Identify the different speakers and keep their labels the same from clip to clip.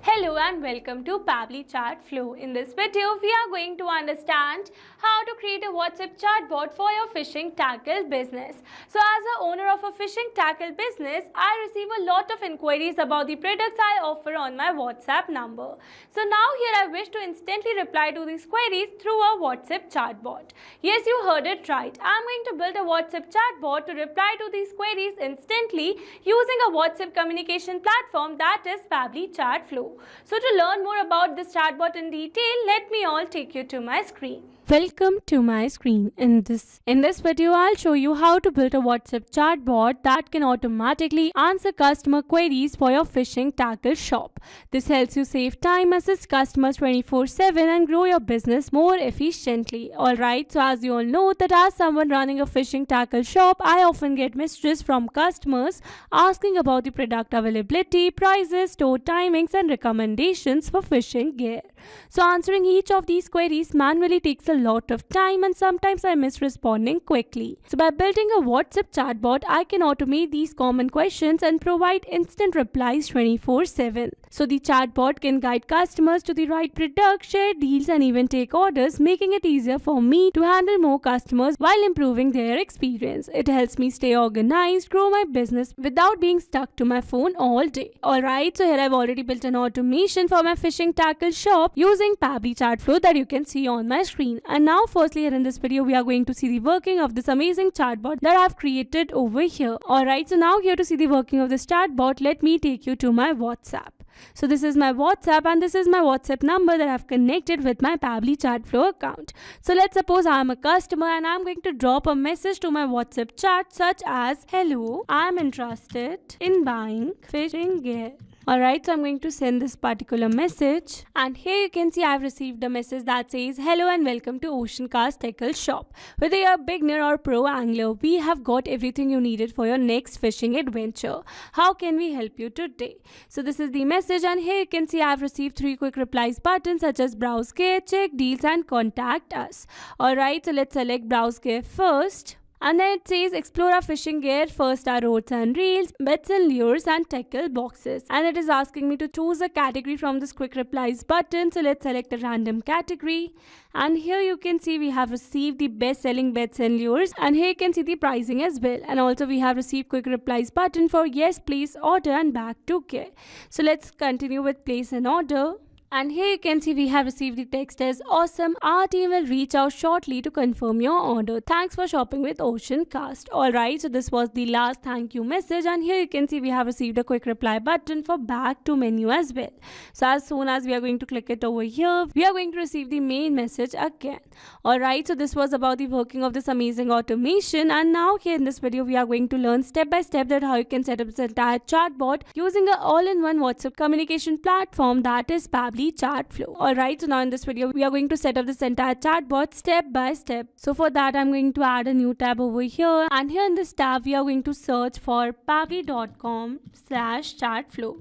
Speaker 1: Hello and welcome to Pabbly Chat Flow. In this video, we are going to understand how to create a WhatsApp chatbot for your fishing tackle business. So as a owner of a fishing tackle business, I receive a lot of inquiries about the products I offer on my WhatsApp number. So now here I wish to instantly reply to these queries through a WhatsApp chatbot. Yes, you heard it right. I'm going to build a WhatsApp chatbot to reply to these queries instantly using a WhatsApp communication platform that is Pabbly Chat Flow. So to learn more about this chatbot in detail, let me all take you to my screen. Welcome to my screen. In this video, I'll show you how to build a WhatsApp chatbot that can automatically answer customer queries for your fishing tackle shop. This helps you save time, assist customers 24/7 and grow your business more efficiently. Alright, so as you all know that as someone running a fishing tackle shop, I often get messages from customers asking about the product availability, prices, store timings and recommendations for fishing gear. So answering each of these queries manually takes a lot of time and sometimes I miss responding quickly. So by building a WhatsApp chatbot, I can automate these common questions and provide instant replies 24/7. So the chatbot can guide customers to the right product, share deals and even take orders, making it easier for me to handle more customers while improving their experience. It helps me stay organized, grow my business without being stuck to my phone all day. Alright, so here I've already built an automation for my fishing tackle shop using Pabbly Chat Flow that you can see on my screen. And now firstly here in this video we are going to see the working of this amazing chatbot that I've created over here. Alright, so now here to see the working of this chatbot, let me take you to my WhatsApp. So this is my WhatsApp and this is my WhatsApp number that I've connected with my Pabbly Chat Flow account. So let's suppose I'm a customer and I'm going to drop a message to my WhatsApp chat such as, "Hello, I'm interested in buying fishing gear." Alright, so I'm going to send this particular message and here you can see I've received a message that says, "Hello and welcome to Oceancast Tackle Shop. Whether you're a beginner or pro angler, we have got everything you needed for your next fishing adventure. How can we help you today?" So this is the message and here you can see I've received 3 quick replies buttons such as browse gear, check deals and contact us. Alright, so let's select browse gear first. And then it says explore our fishing gear. First are rods and reels, bets and lures and tackle boxes. And it is asking me to choose a category from this quick replies button. So let's select a random category. And here you can see we have received the best selling bets and lures. And here you can see the pricing as well. And also we have received quick replies button for yes, place order and back to gear. So let's continue with place an order. And here you can see we have received the text as, "Awesome, our team will reach out shortly to confirm your order. Thanks for shopping with Oceancast." Alright, so this was the last thank you message and here you can see we have received a quick reply button for back to menu as well. So as soon as we are going to click it over here, we are going to receive the main message again. Alright, so this was about the working of this amazing automation and now here in this video we are going to learn step by step that how you can set up this entire chatbot using an all-in-one WhatsApp communication platform that is Pabbly Chat Flow. Alright, so now in this video we are going to set up this entire chatbot step by step. So for that I'm going to add a new tab over here and here in this tab we are going to search for pabbly.com/chatflow.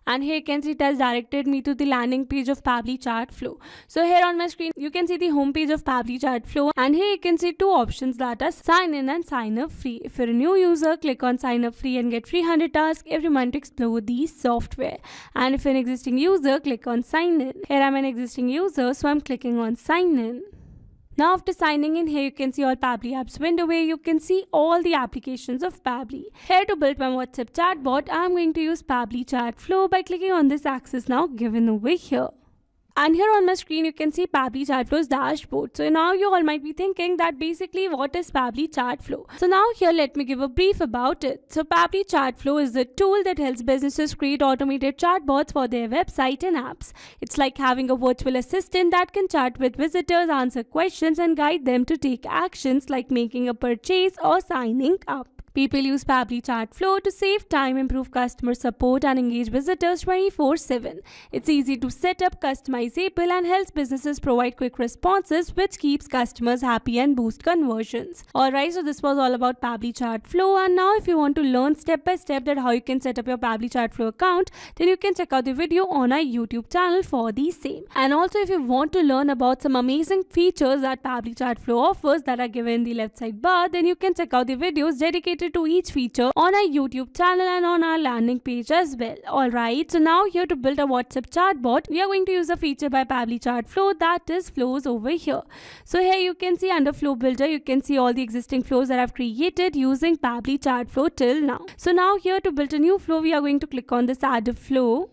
Speaker 1: And here you can see it has directed me to the landing page of Pabbly Chat Flow. So here on my screen you can see the home page of Pabbly Chat Flow and here you can see 2 options that are sign in and sign up free. If you're a new user, click on sign up free and get free 100 tasks every month to explore the software. And if you're an existing user, click on sign in. Here I'm an existing user, so I'm clicking on sign in. Now after signing in, here you can see all Pabbly apps window where you can see all the applications of Pabbly. Here to build my WhatsApp chatbot, I am going to use Pabbly Chat Flow by clicking on this axis now given over here. And here on my screen you can see Pabbly Chat Flow's dashboard. So now you all might be thinking that basically what is Pabbly Chat Flow? So now here let me give a brief about it. So Pabbly Chat Flow is the tool that helps businesses create automated chatbots for their website and apps. It's like having a virtual assistant that can chat with visitors, answer questions and guide them to take actions like making a purchase or signing up. People use Pabbly Chat Flow to save time, improve customer support and engage visitors 24/7. It's easy to set up, customizable and helps businesses provide quick responses which keeps customers happy and boost conversions. Alright, so this was all about Pabbly Chat Flow and now if you want to learn step by step that how you can set up your Pabbly Chat Flow account, then you can check out the video on our YouTube channel for the same. And also if you want to learn about some amazing features that Pabbly Chat Flow offers that are given in the left side bar, then you can check out the videos dedicated related to each feature on our YouTube channel and on our landing page as well. Alright, so now here to build a WhatsApp chatbot, we are going to use a feature by Pabbly Chat Flow, that is flows over here. So here you can see under Flow Builder, you can see all the existing flows that I've created using Pabbly Chat Flow till now. So now here to build a new flow, we are going to click on this add a flow.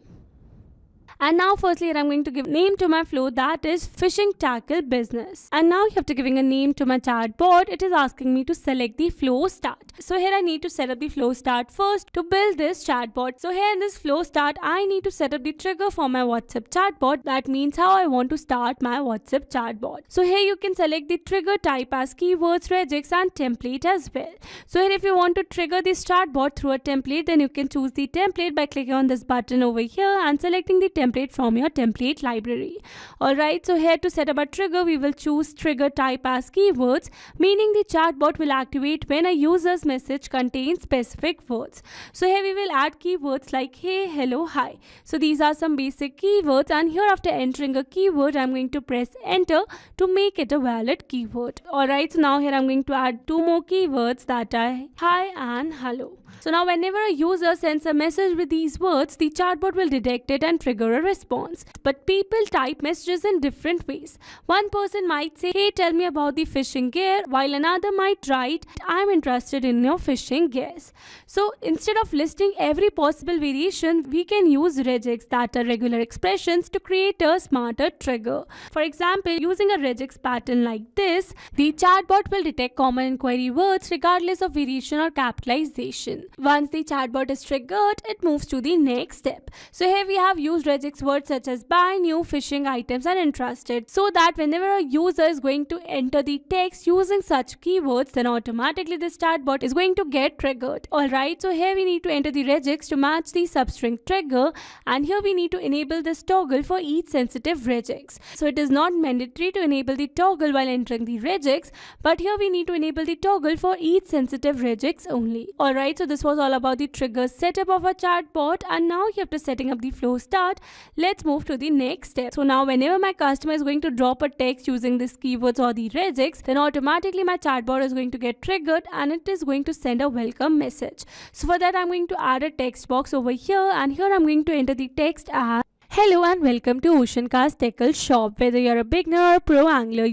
Speaker 1: And now firstly I'm going to give name to my flow, that is Fishing Tackle Business. And now after giving a name to my chatbot, it is asking me to select the flow start. So here I need to set up the flow start first to build this chatbot. So here in this flow start, I need to set up the trigger for my WhatsApp chatbot. That means how I want to start my WhatsApp chatbot. So here you can select the trigger type as keywords, regex and template as well. So here if you want to trigger this chatbot through a template, then you can choose the template by clicking on this button over here and selecting the template from your template library. Alright, so here to set up a trigger, we will choose trigger type as keywords, meaning the chatbot will activate when a user's message contains specific words. So here we will add keywords like hey, hello, hi. So these are some basic keywords, and here after entering a keyword, I'm going to press enter to make it a valid keyword. Alright, so now here I'm going to add two more keywords, that are hi and hello. So now whenever a user sends a message with these words, the chatbot will detect it and trigger a response. But people type messages in different ways. One person might say, hey, tell me about the fishing gear, while another might write, I'm interested in your fishing gears. So instead of listing every possible variation, we can use regex, that are regular expressions, to create a smarter trigger. For example, using a regex pattern like this, the chatbot will detect common inquiry words regardless of variation or capitalization. Once the chatbot is triggered, it moves to the next step. So here we have used regex words such as buy, new, fishing, items and interested, so that whenever a user is going to enter the text using such keywords, then automatically this chatbot is going to get triggered. Alright, so here we need to enter the regex to match the substring trigger, and here we need to enable this toggle for each sensitive regex. So it is not mandatory to enable the toggle while entering the regex, but here we need to enable the toggle for each sensitive regex only. Alright, so this was all about the trigger setup of a chatbot, and now after setting up the flow start, let's move to the next step. So now whenever my customer is going to drop a text using these keywords or the regex, then automatically my chatbot is going to get triggered and it is going to send a welcome message. So for that I'm going to add a text box over here, and here I'm going to enter the text as hello and welcome to Oceancast Tackle Shop. Whether you're a beginner or pro angler,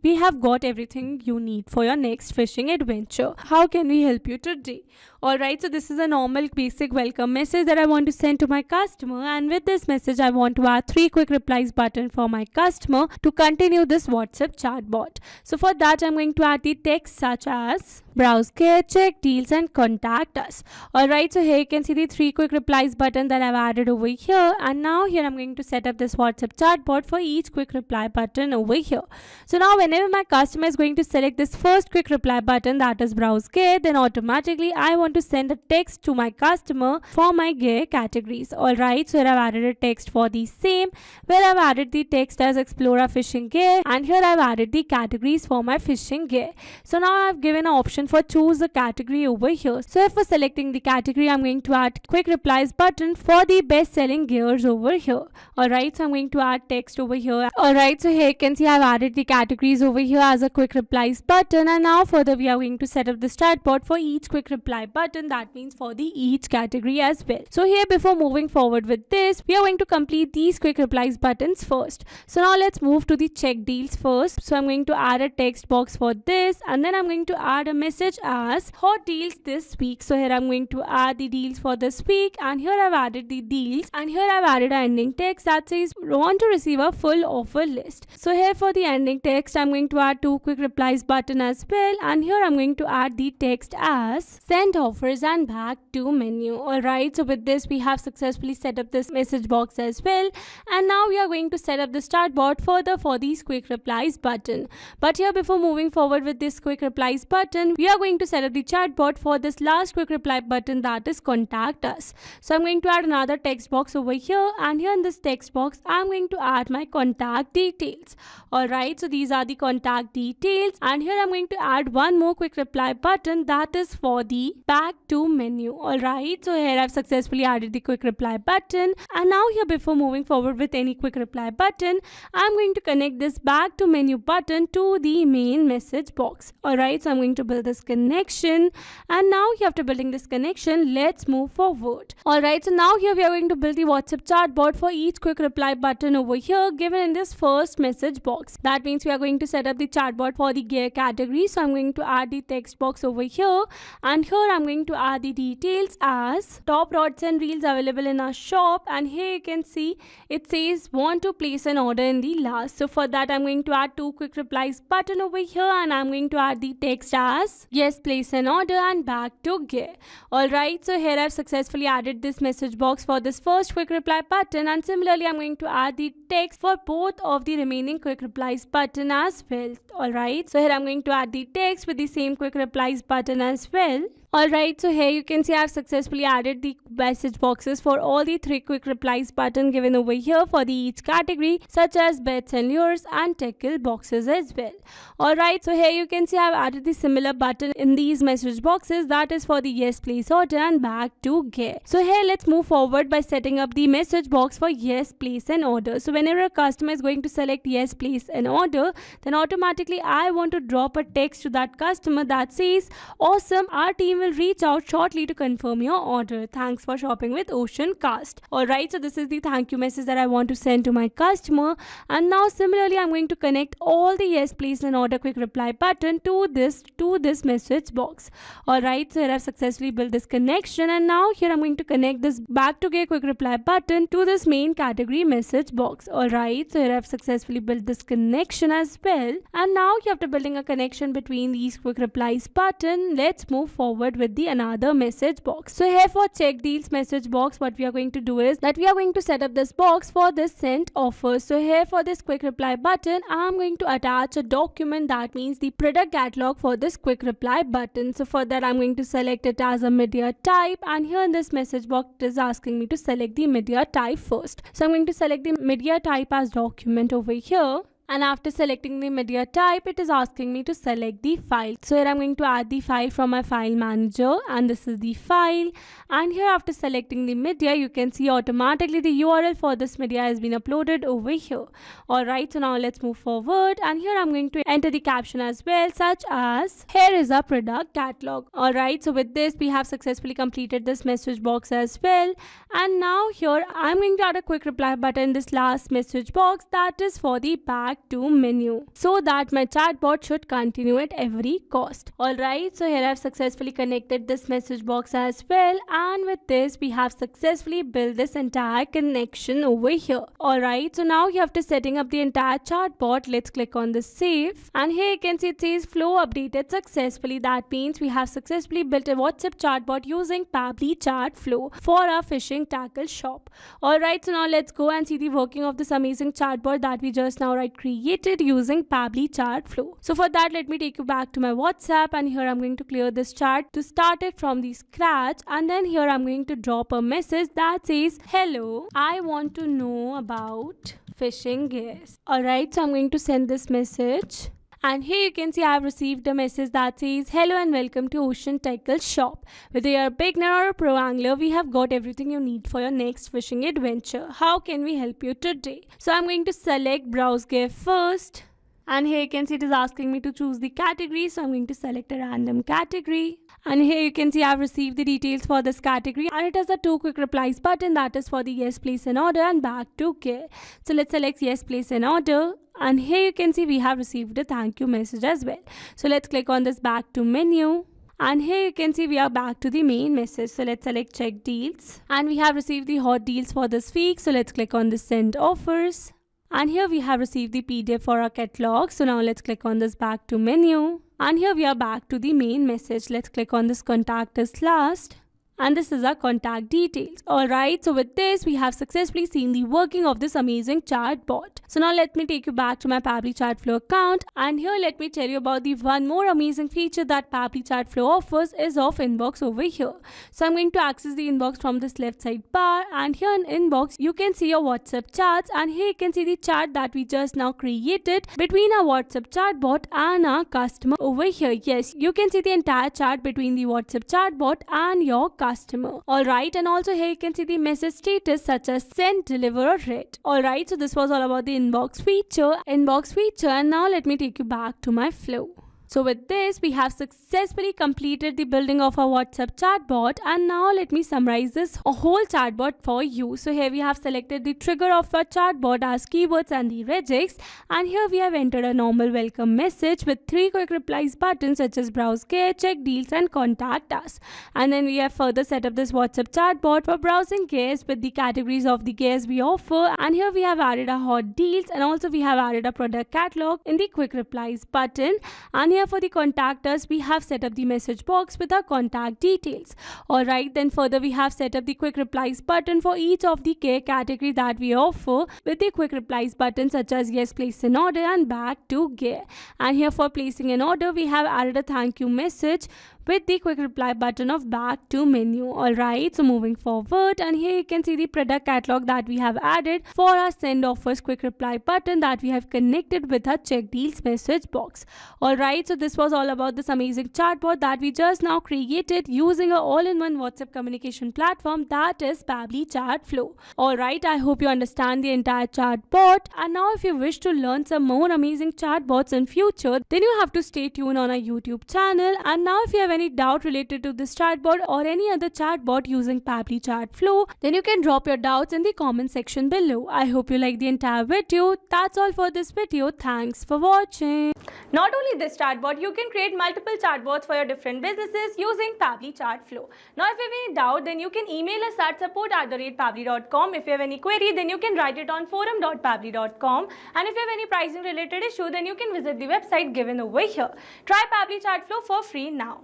Speaker 1: we have got everything you need for your next fishing adventure. How can we help you today? Alright, so this is a normal basic welcome message that I want to send to my customer, and with this message I want to add 3 quick replies button for my customer to continue this WhatsApp chatbot. So for that I'm going to add the text such as browse gear, check deals and contact us. Alright, so here you can see the 3 quick replies button that I've added over here, and now here I'm going to set up this WhatsApp chatbot for each quick reply button over here. So now whenever my customer is going to select this first quick reply button, that is browse gear, then automatically I want to send a text to my customer for my gear categories. Alright, so here I've added a text for the same, where I've added the text as Explorer fishing gear, and here I've added the categories for my fishing gear. So now I've given an option for choose the category over here. So for selecting the category, I'm going to add quick replies button for the best selling gears over here. Alright, so I'm going to add text over here. Alright, so here you can see I've added the categories over here as a quick replies button, and now further we are going to set up this chatbot for each quick reply button, that means for the each category as well. So here before moving forward with this, we are going to complete these quick replies buttons first. So now let's move to the check deals first. So I'm going to add a text box for this, and then I'm going to add a message as hot deals this week. So here I'm going to add the deals for this week, and here I've added the deals, and here I've added an ending text that says want to receive a full offer list. So here for the ending text I'm going to add 2 quick replies button as well, and here I'm going to add the text as send offers and back to menu. Alright, so with this we have successfully set up this message box as well, and now we are going to set up the start bot further for these quick replies button. But here before moving forward with this quick replies button, we are going to set up the chatbot for this last quick reply button, that is contact us. So I'm going to add another text box over here, and here in this text box I'm going to add my contact details. Alright, so these are the contact details, and here I'm going to add one more quick reply button, that is for the back to menu. Alright, so here I've successfully added the quick reply button, and now here before moving forward with any quick reply button, I'm going to connect this back to menu button to the main message box. Alright, so I'm going to build this connection, and now here after building this connection, let's move forward. Alright, so now here we are going to build the WhatsApp chatbot for each quick reply button over here given in this first message box. That means we are going to set up the chatbot for the gear category. So I'm going to add the text box over here, and here I'm going to add the details as top rods and reels available in our shop, and here you can see it says want to place an order in the last. So for that I'm going to add two quick replies button over here, and I'm going to add the text as yes, place an order and back to gear. Alright, so here I've successfully added this message box for this first quick reply button, and similarly I'm going to add the text for both of the remaining quick replies button as well. Alright, so here I'm going to add the text with the same quick replies button as well. Alright, so here you can see I've successfully added the message boxes for all the three quick replies button given over here for the each category, such as bets and lures and tackle boxes as well. Alright, so here you can see I've added the similar button in these message boxes, that is for the yes, place order and back to gear. So here let's move forward by setting up the message box for yes, place an order. So whenever a customer is going to select yes, place an order, then automatically I want to drop a text to that customer that says, awesome, our team will reach out shortly to confirm your order. Thanks for shopping with Ocean Cast. Alright, so this is the thank you message that I want to send to my customer, and now similarly I'm going to connect all the yes, place an order quick reply button to this message box. Alright, so here I've successfully built this connection, and now here I'm going to connect this back to gear quick reply button to this main category message box. Alright, so here I've successfully built this connection as well, and now here after building a connection between these quick replies button, let's move forward with the another message box. So here for check deals message box, what we are going to do is that we are going to set up this box for this sent offers. So here for this quick reply button, I'm going to attach a document, that means the product catalog for this quick reply button. So for that I'm going to select it as a media type, and here in this message box it is asking me to select the media type first. So I'm going to select the media type as document over here. And after selecting the media type, it is asking me to select the file. So here I'm going to add the file from my file manager, and this is the file. And here after selecting the media, you can see automatically the URL for this media has been uploaded over here. Alright, so now let's move forward, and here I'm going to enter the caption as well, such as here is our product catalog. Alright, so with this we have successfully completed this message box as well. And now here I'm going to add a quick reply button in this last message box, that is for the back to menu, so that my chatbot should continue at every cost. Alright, so here I've successfully connected this message box as well, and with this we have successfully built this entire connection over here. Alright, so now here after setting up the entire chatbot, let's click on the save, and here you can see it says flow updated successfully. That means we have successfully built a WhatsApp chatbot using Pabbly Chat Flow for our fishing tackle shop. Alright, so now let's go and see the working of this amazing chatbot that we just now created using Pabbly Chat Flow. So for that, let me take you back to my WhatsApp, and here I'm going to clear this chat to start it from the scratch, and then here I'm going to drop a message that says, hello, I want to know about fishing gears. Alright, so I'm going to send this message. And here you can see I have received a message that says, hello and welcome to Ocean Tackle Shop. Whether you're a beginner or a pro angler, we have got everything you need for your next fishing adventure. How can we help you today? So I'm going to select browse gear first. And here you can see it is asking me to choose the category. So I'm going to select a random category. And here you can see I've received the details for this category, and it has a two quick replies button, that is for the yes, place an order and back to gear. So let's select yes, place an order. And here you can see we have received a thank you message as well. So let's click on this back to menu. And here you can see we are back to the main message. So let's select check deals. And we have received the hot deals for this week. So let's click on the send offers. And here we have received the PDF for our catalog. So now let's click on this back to menu. And here we are back to the main message. Let's click on this contact us last. and this is our contact details. Alright, so with this we have successfully seen the working of this amazing chatbot. So now let me take you back to my Pabbly Chatflow account, and here let me tell you about the one more amazing feature that Pabbly Chatflow offers is of inbox over here. So I'm going to access the inbox from this left side bar, and here in inbox you can see your WhatsApp chats, and here you can see the chat that we just now created between our WhatsApp chatbot and our customer over here. Yes, you can see the entire chat between the WhatsApp chatbot and your customer. Alright, and also here you can see the message status such as sent, deliver or read. Alright, so this was all about the inbox feature, and now let me take you back to my flow. So with this, we have successfully completed the building of our WhatsApp chatbot, and now let me summarize this whole chatbot for you. So here we have selected the trigger of our chatbot as keywords and the regex, and here we have entered a normal welcome message with 3 quick replies buttons such as browse gear, check deals and contact us. And then we have further set up this WhatsApp chatbot for browsing gears with the categories of the gears we offer, and here we have added a hot deals, and also we have added a product catalog in the quick replies button, and here for the contact us we have set up the message box with our contact details. Alright, then further we have set up the quick replies button for each of the gear category that we offer with the quick replies button such as yes, place an order and back to gear. And here for placing an order we have added a thank you message with the quick reply button of back to menu. Alright, so moving forward, and here you can see the product catalog that we have added for our send offers quick reply button that we have connected with our check deals message box. Alright, so this was all about this amazing chatbot that we just now created using a all-in-one WhatsApp communication platform that is Pabbly Chatflow. Alright, I hope you understand the entire chatbot, and now if you wish to learn some more amazing chatbots in future, then you have to stay tuned on our YouTube channel. And now if you have any doubt related to this chatbot or any other chatbot using Pabbly Chatflow, then you can drop your doubts in the comment section below. I hope you like the entire video. That's all for this video. Thanks for watching. Not only this chatbot, you can create multiple chatbots for your different businesses using Pabbly Chatflow. Now if you have any doubt, then you can email us at support@pabbly.com. If you have any query, then you can write it on forum.pabbly.com. And if you have any pricing related issue, then you can visit the website given over here. Try Pabbly Chatflow for free now.